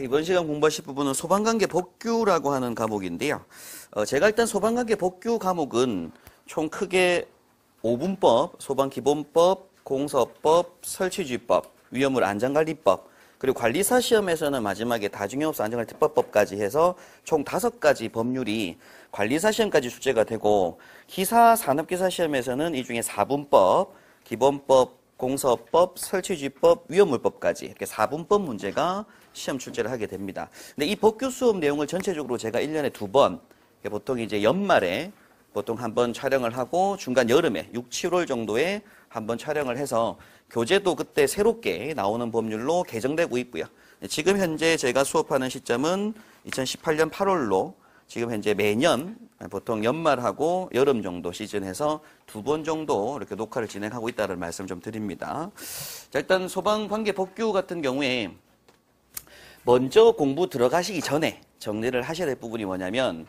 이번 시간 공부하실 부분은 소방관계 법규라고 하는 과목인데요. 제가 일단 소방관계 법규 과목은 총 크게 5분법, 소방기본법, 공서법, 설치주의법, 위험물 안전관리법, 그리고 관리사 시험에서는 마지막에 다중영업소 안전관리특법법까지 해서 총 5가지 법률이 관리사 시험까지 출제가 되고, 기사 산업기사 시험에서는 이 중에 4분법, 기본법, 공서법, 설치주의법, 위험물법까지 이렇게 4분법 문제가 시험 출제를 하게 됩니다. 근데 이 법규 수업 내용을 전체적으로 제가 1년에 2번, 보통 이제 연말에 보통 한번 촬영을 하고 중간 여름에 6, 7월 정도에 한번 촬영을 해서 교재도 그때 새롭게 나오는 법률로 개정되고 있고요. 지금 현재 제가 수업하는 시점은 2018년 8월로 지금 현재 매년 보통 연말하고 여름 정도 시즌에서 2번 정도 이렇게 녹화를 진행하고 있다는 말씀 좀 드립니다. 자, 일단 소방관계 법규 같은 경우에 먼저 공부 들어가시기 전에 정리를 하셔야 될 부분이 뭐냐면,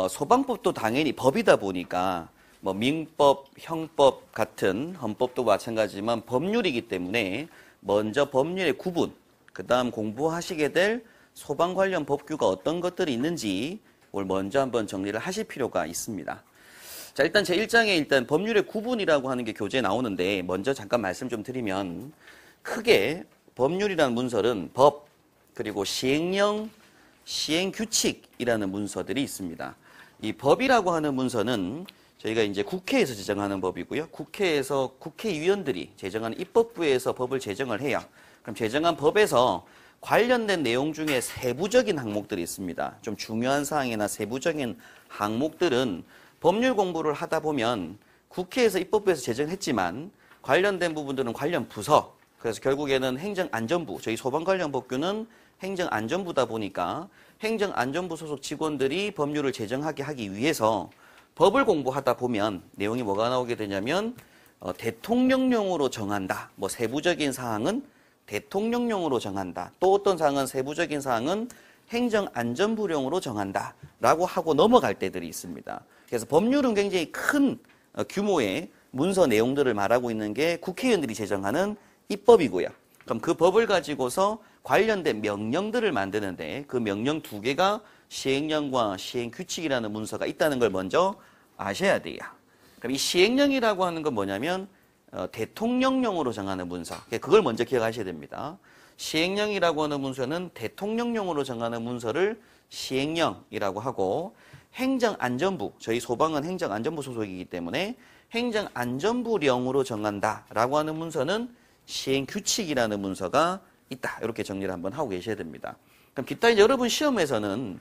소방법도 당연히 법이다 보니까 뭐 민법, 형법 같은 헌법도 마찬가지지만 법률이기 때문에 먼저 법률의 구분, 그 다음 공부하시게 될 소방 관련 법규가 어떤 것들이 있는지 를 먼저 한번 정리를 하실 필요가 있습니다. 자, 일단 제 1장에 일단 법률의 구분이라고 하는 게 교재에 나오는데, 먼저 잠깐 말씀 좀 드리면, 크게 법률이라는 문서는 법, 그리고 시행령, 시행규칙이라는 문서들이 있습니다. 이 법이라고 하는 문서는 저희가 이제 국회에서 제정하는 법이고요. 국회에서 국회의원들이 제정하는 입법부에서 법을 제정을 해요. 그럼 제정한 법에서 관련된 내용 중에 세부적인 항목들이 있습니다. 좀 중요한 사항이나 세부적인 항목들은 법률 공부를 하다 보면 국회에서 입법부에서 제정했지만 관련된 부분들은 관련 부서, 그래서 결국에는 행정안전부, 저희 소방 관련 법규는 행정안전부다 보니까 행정안전부 소속 직원들이 법률을 제정하게 하기 위해서 법을 공부하다 보면 내용이 뭐가 나오게 되냐면, 대통령령으로 정한다. 뭐 세부적인 사항은 대통령령으로 정한다. 또 어떤 사항은 세부적인 사항은 행정안전부령으로 정한다. 라고 하고 넘어갈 때들이 있습니다. 그래서 법률은 굉장히 큰 규모의 문서 내용들을 말하고 있는 게 국회의원들이 제정하는 입법이고요. 그럼 그 법을 가지고서 관련된 명령들을 만드는데 그 명령 2개가 시행령과 시행규칙이라는 문서가 있다는 걸 먼저 아셔야 돼요. 그럼 이 시행령이라고 하는 건 뭐냐면 대통령령으로 정하는 문서. 그걸 먼저 기억하셔야 됩니다. 시행령이라고 하는 문서는 대통령령으로 정하는 문서를 시행령이라고 하고, 행정안전부, 저희 소방은 행정안전부 소속이기 때문에 행정안전부령으로 정한다라고 하는 문서는 시행규칙이라는 문서가 있다. 이렇게 정리를 한번 하고 계셔야 됩니다. 그럼 기타 여러분 시험에서는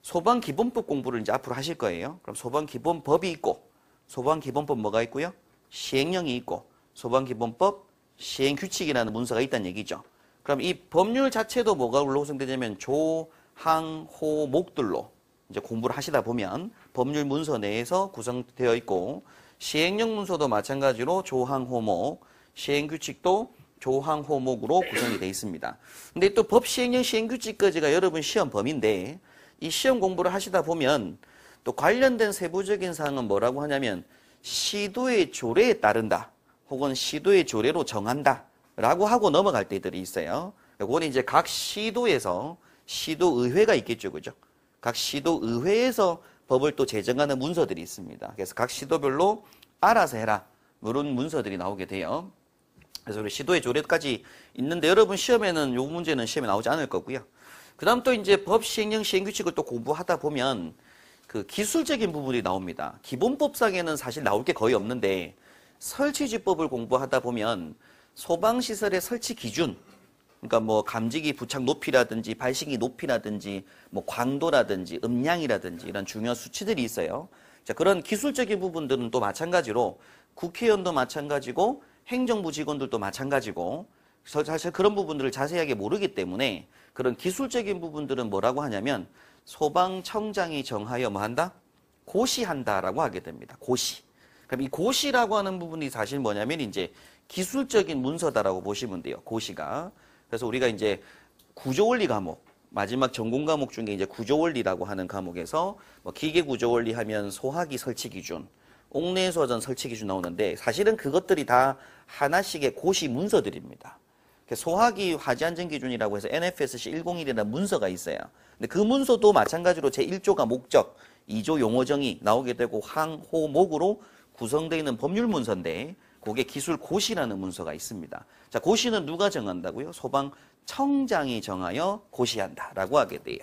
소방기본법 공부를 이제 앞으로 하실 거예요. 그럼 소방기본법이 있고, 소방기본법 뭐가 있고요? 시행령이 있고, 소방기본법, 시행규칙이라는 문서가 있다는 얘기죠. 그럼 이 법률 자체도 뭐가 구성되냐면 조, 항, 호, 목들로 이제 공부를 하시다 보면 법률 문서 내에서 구성되어 있고, 시행령 문서도 마찬가지로 조, 항, 호, 목, 시행규칙도 조, 항, 호, 목으로 구성이 되어 있습니다. 근데 또 법, 시행령, 시행규칙까지가 여러분 시험 범위인데, 이 시험 공부를 하시다 보면 또 관련된 세부적인 사항은 뭐라고 하냐면 시도의 조례에 따른다, 혹은 시도의 조례로 정한다 라고 하고 넘어갈 때들이 있어요. 그건 이제 각 시도에서 시도의회가 있겠죠, 그죠? 각 시도의회에서 법을 또 제정하는 문서들이 있습니다. 그래서 각 시도별로 알아서 해라, 이런 문서들이 나오게 돼요. 그래서 우리 시도의 조례까지 있는데, 여러분 시험에는 요 문제는 시험에 나오지 않을 거고요. 그 다음 또 이제 법, 시행령, 시행규칙을 또 공부하다 보면 그 기술적인 부분이 나옵니다. 기본법상에는 사실 나올 게 거의 없는데, 설치지법을 공부하다 보면 소방시설의 설치 기준, 그러니까 뭐 감지기 부착 높이라든지 발신기 높이라든지 뭐 광도라든지 음량이라든지 이런 중요한 수치들이 있어요. 자, 그런 기술적인 부분들은 또 마찬가지로 국회의원도 마찬가지고 행정부 직원들도 마찬가지고, 사실 그런 부분들을 자세하게 모르기 때문에 그런 기술적인 부분들은 뭐라고 하냐면 소방청장이 정하여 뭐 한다? 고시한다라고 하게 됩니다. 고시. 그럼 이 고시라고 하는 부분이 사실 뭐냐면 이제 기술적인 문서다라고 보시면 돼요. 고시가. 그래서 우리가 이제 구조원리 과목, 마지막 전공 과목 중에 이제 구조원리라고 하는 과목에서 뭐 기계구조원리 하면 소화기 설치 기준, 옥내소전 설치 기준 나오는데, 사실은 그것들이 다 하나씩의 고시 문서들입니다. 소화기 화재안전기준이라고 해서 NFSC 101이라는 문서가 있어요. 근데 그 문서도 마찬가지로 제1조가 목적, 2조 용어정의 나오게 되고 항호목으로 구성되어 있는 법률 문서인데 그게 기술고시라는 문서가 있습니다. 자, 고시는 누가 정한다고요? 소방청장이 정하여 고시한다라고 하게 돼요.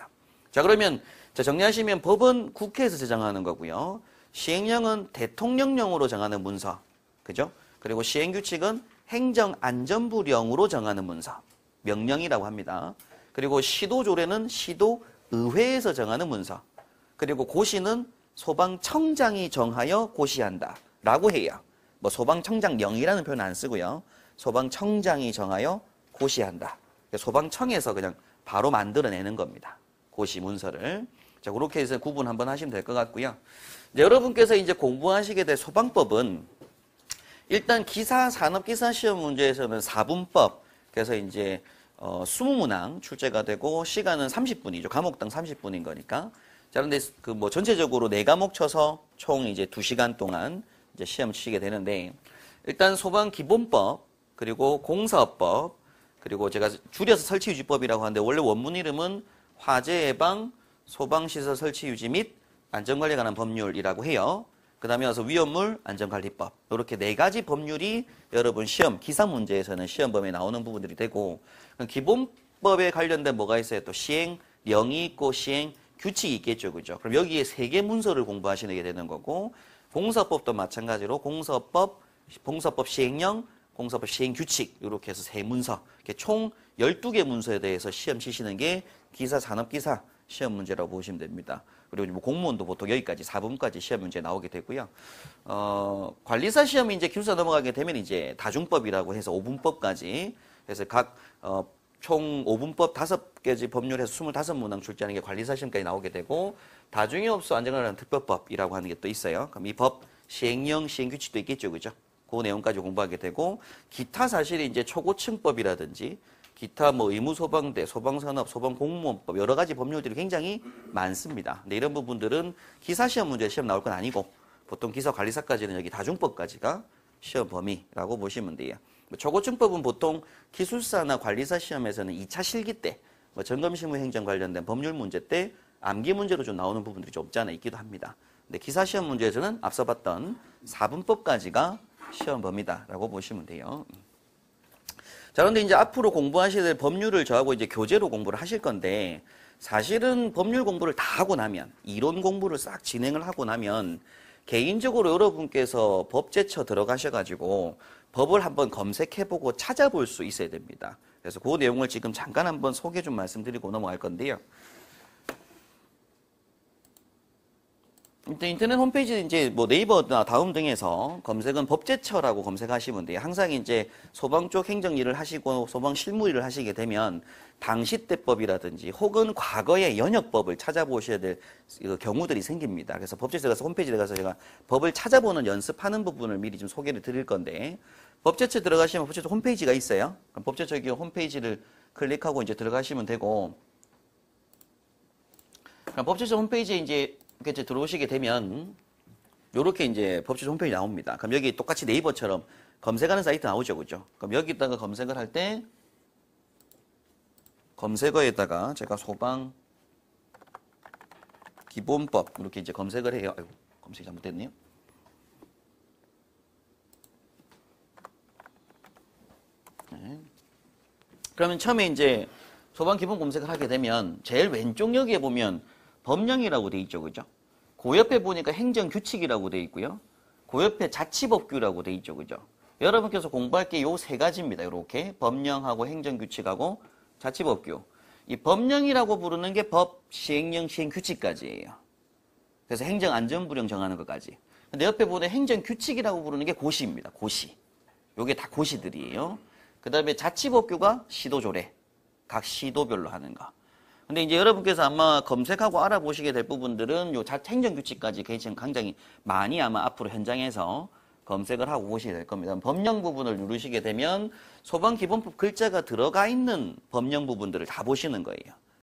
자, 그러면 정리하시면 법은 국회에서 제정하는 거고요. 시행령은 대통령령으로 정하는 문서. 그죠? 그리고 시행규칙은 행정안전부령으로 정하는 문서. 명령이라고 합니다. 그리고 시도조례는 시도의회에서 정하는 문서. 그리고 고시는 소방청장이 정하여 고시한다. 라고 해요. 뭐 소방청장령이라는 표현 안 쓰고요. 소방청장이 정하여 고시한다. 소방청에서 그냥 바로 만들어내는 겁니다. 고시 문서를. 자, 그렇게 해서 구분 한번 하시면 될 것 같고요. 이제 여러분께서 이제 공부하시게 될 소방법은 일단 기사 산업기사 시험 문제에서는 4분법. 그래서 이제 20문항 출제가 되고 시간은 30분이죠. 과목당 30분인 거니까. 자, 그런데 그 뭐 전체적으로 4과목 쳐서 총 이제 2시간 동안 이제 시험 치게 되는데 일단 소방 기본법, 그리고 공사법, 그리고 제가 줄여서 설치유지법이라고 하는데 원래 원문 이름은 화재 예방 소방시설 설치 유지 및 안전관리에 관한 법률이라고 해요. 그 다음에 와서 위험물 안전관리법. 이렇게 4가지 법률이 여러분 시험, 기사 문제에서는 시험 범위에 나오는 부분들이 되고 기본법에 관련된 뭐가 있어요? 또 시행령이 있고 시행규칙이 있겠죠. 그죠? 그럼 여기에 3개 문서를 공부하시게 되는 거고 공사법도 마찬가지로 공사법 시행령, 공사법 시행규칙 이렇게 해서 3문서. 이렇게 총 12개 문서에 대해서 시험 치시는 게 기사, 산업기사 시험 문제라고 보시면 됩니다. 그리고 뭐 공무원도 보통 여기까지 4분까지 시험 문제 나오게 되고요. 관리사 시험이 이제 기술사 넘어가게 되면 이제 다중법이라고 해서 5분법까지 그래서 각 총 5분법 5개지 법률에서 25문항 출제하는 게 관리사 시험까지 나오게 되고 다중이업소 안전관리라는 특별법이라고 하는 게 또 있어요. 그럼 이 법 시행령, 시행규칙도 있겠죠, 그죠? 그 내용까지 공부하게 되고 기타 사실 이제 초고층법이라든지 기타 뭐 의무소방대, 소방산업, 소방공무원법 여러 가지 법률들이 굉장히 많습니다. 근데 이런 부분들은 기사 시험 문제 시험 나올 건 아니고 보통 기사 관리사까지는 여기 다중법까지가 시험 범위라고 보시면 돼요. 초고층법은 보통 기술사나 관리사 시험에서는 2차 실기 때 뭐 점검실무 행정 관련된 법률 문제 때 암기 문제로 좀 나오는 부분들이 좀 없지 않아 있기도 합니다. 근데 기사 시험 문제에서는 앞서 봤던 4분법까지가 시험 범위다라고 보시면 돼요. 자, 그런데 이제 앞으로 공부하셔야 될 법률을 저하고 이제 교재로 공부를 하실 건데 사실은 법률 공부를 다 하고 나면 이론 공부를 싹 진행을 하고 나면 개인적으로 여러분께서 법제처 들어가셔가지고 법을 한번 검색해보고 찾아볼 수 있어야 됩니다. 그래서 그 내용을 지금 잠깐 한번 소개 좀 말씀드리고 넘어갈 건데요. 인터넷 홈페이지 이제 뭐 네이버나 다음 등에서 검색은 법제처라고 검색하시면 돼요. 항상 이제 소방 쪽 행정 일을 하시고 소방 실무 일을 하시게 되면 당시대법이라든지 혹은 과거의 연역법을 찾아보셔야 될 경우들이 생깁니다. 그래서 법제처에 가서 홈페이지에 가서 제가 법을 찾아보는 연습하는 부분을 미리 좀 소개를 드릴 건데 법제처 들어가시면 법제처 홈페이지가 있어요. 그럼 법제처 홈페이지를 클릭하고 이제 들어가시면 되고 그럼 법제처 홈페이지에 이제 이렇게 들어오시게 되면 이렇게 이제 법제처 홈페이지 나옵니다. 그럼 여기 똑같이 네이버처럼 검색하는 사이트 나오죠, 그죠? 그럼 여기다가 검색을 할 때 검색어에다가 제가 소방 기본법 이렇게 이제 검색을 해요. 아이고, 검색이 잘못됐네요. 네. 그러면 처음에 이제 소방 기본 검색을 하게 되면 제일 왼쪽 여기에 보면 법령이라고 돼 있죠, 그죠? 그 옆에 보니까 행정규칙이라고 돼 있고요. 그 옆에 자치법규라고 돼 있죠, 그죠? 여러분께서 공부할 게 요 3가지입니다. 이렇게 법령하고 행정규칙하고 자치법규. 이 법령이라고 부르는 게 법, 시행령, 시행규칙까지예요. 그래서 행정안전부령 정하는 것까지. 근데 옆에 보면 행정규칙이라고 부르는 게 고시입니다. 고시. 요게 다 고시들이에요. 그 다음에 자치법규가 시도조례. 각 시도별로 하는 거. 근데 이제 여러분께서 아마 검색하고 알아보시게 될 부분들은 요 행정규칙까지 굉장히 많이 아마 앞으로 현장에서 검색을 하고 보시게 될 겁니다. 법령 부분을 누르시게 되면 소방기본법 글자가 들어가 있는 법령 부분들을 다 보시는 거예요.